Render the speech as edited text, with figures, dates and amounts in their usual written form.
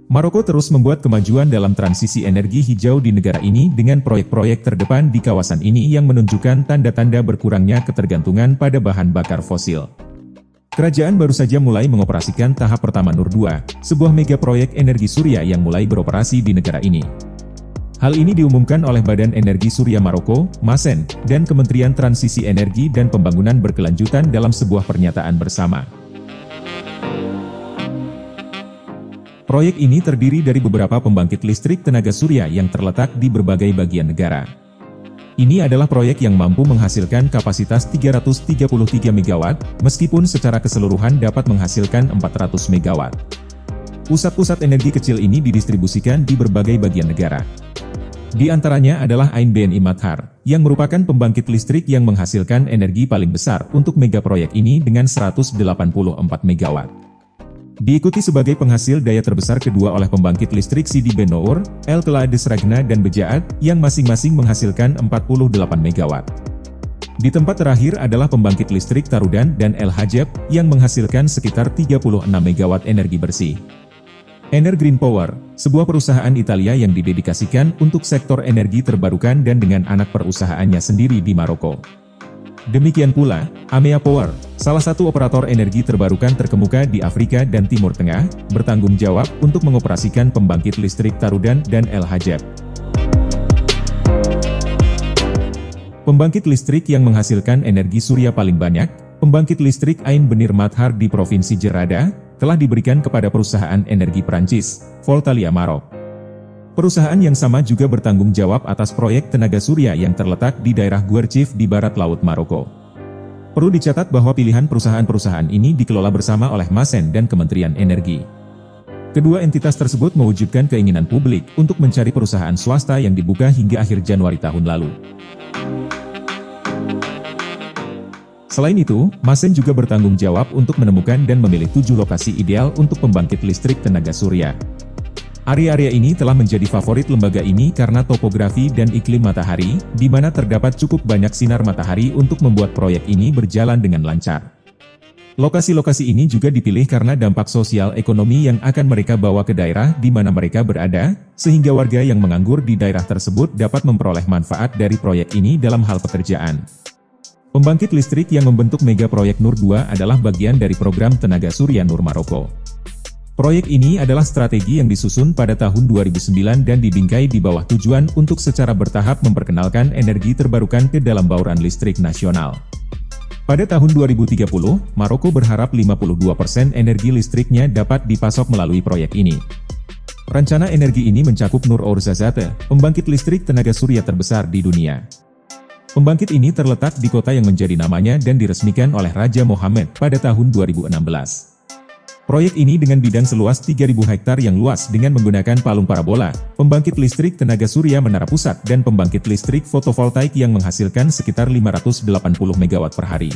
Maroko terus membuat kemajuan dalam transisi energi hijau di negara ini dengan proyek-proyek terdepan di kawasan ini yang menunjukkan tanda-tanda berkurangnya ketergantungan pada bahan bakar fosil. Kerajaan baru saja mulai mengoperasikan tahap pertama Nur 2, sebuah mega proyek energi surya yang mulai beroperasi di negara ini. Hal ini diumumkan oleh Badan Energi Surya Maroko, MASEN, dan Kementerian Transisi Energi dan Pembangunan Berkelanjutan dalam sebuah pernyataan bersama. Proyek ini terdiri dari beberapa pembangkit listrik tenaga surya yang terletak di berbagai bagian negara. Ini adalah proyek yang mampu menghasilkan kapasitas 333 MW, meskipun secara keseluruhan dapat menghasilkan 400 MW. Pusat-pusat energi kecil ini didistribusikan di berbagai bagian negara. Di antaranya adalah Ain BNI Mathar, yang merupakan pembangkit listrik yang menghasilkan energi paling besar untuk mega proyek ini dengan 184 MW. Diikuti sebagai penghasil daya terbesar kedua oleh pembangkit listrik Sidi Ben Nour, El Kela Desragna dan Bejaat, yang masing-masing menghasilkan 48 MW. Di tempat terakhir adalah pembangkit listrik Tarudan dan El Hajab, yang menghasilkan sekitar 36 MW energi bersih. Ener Green Power, sebuah perusahaan Italia yang didedikasikan untuk sektor energi terbarukan dan dengan anak perusahaannya sendiri di Maroko. Demikian pula, Amea Power, salah satu operator energi terbarukan terkemuka di Afrika dan Timur Tengah, bertanggung jawab untuk mengoperasikan pembangkit listrik Tarudan dan El Hajab. Pembangkit listrik yang menghasilkan energi surya paling banyak, pembangkit listrik Ain Benir Mathar di Provinsi Jerada, telah diberikan kepada perusahaan energi Prancis, Voltalia Maroc. Perusahaan yang sama juga bertanggung jawab atas proyek tenaga surya yang terletak di daerah Guerchif di barat laut Maroko. Perlu dicatat bahwa pilihan perusahaan-perusahaan ini dikelola bersama oleh MASEN dan Kementerian Energi. Kedua entitas tersebut mewujudkan keinginan publik untuk mencari perusahaan swasta yang dibuka hingga akhir Januari tahun lalu. Selain itu, MASEN juga bertanggung jawab untuk menemukan dan memilih 7 lokasi ideal untuk pembangkit listrik tenaga surya. Area-area ini telah menjadi favorit lembaga ini karena topografi dan iklim matahari, di mana terdapat cukup banyak sinar matahari untuk membuat proyek ini berjalan dengan lancar. Lokasi-lokasi ini juga dipilih karena dampak sosial ekonomi yang akan mereka bawa ke daerah di mana mereka berada, sehingga warga yang menganggur di daerah tersebut dapat memperoleh manfaat dari proyek ini dalam hal pekerjaan. Pembangkit listrik yang membentuk mega proyek Nur 2 adalah bagian dari program tenaga surya Nur Maroko. Proyek ini adalah strategi yang disusun pada tahun 2009 dan dibingkai di bawah tujuan untuk secara bertahap memperkenalkan energi terbarukan ke dalam bauran listrik nasional. Pada tahun 2030, Maroko berharap 52% energi listriknya dapat dipasok melalui proyek ini. Rencana energi ini mencakup Nur Ouarzazate, pembangkit listrik tenaga surya terbesar di dunia. Pembangkit ini terletak di kota yang menjadi namanya dan diresmikan oleh Raja Mohammed pada tahun 2016. Proyek ini dengan bidang seluas 3.000 hektar yang luas dengan menggunakan palung parabola, pembangkit listrik tenaga surya menara pusat dan pembangkit listrik fotovoltaik yang menghasilkan sekitar 580 MW per hari.